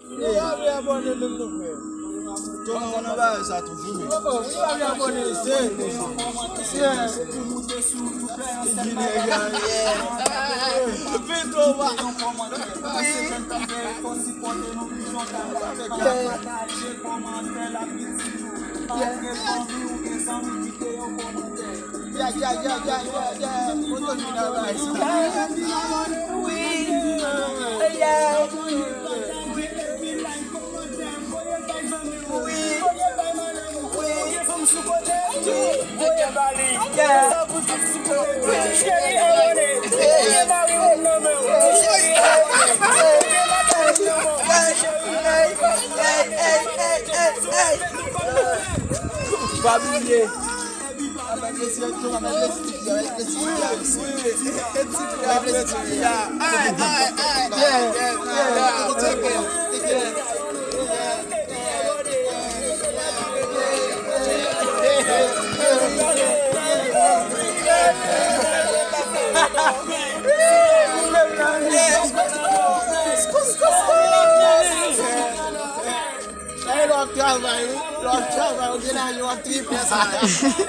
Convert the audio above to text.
Tout le monde va ça toujours. Babilé. Lock down, man. Lock down, man. You want 3 plus.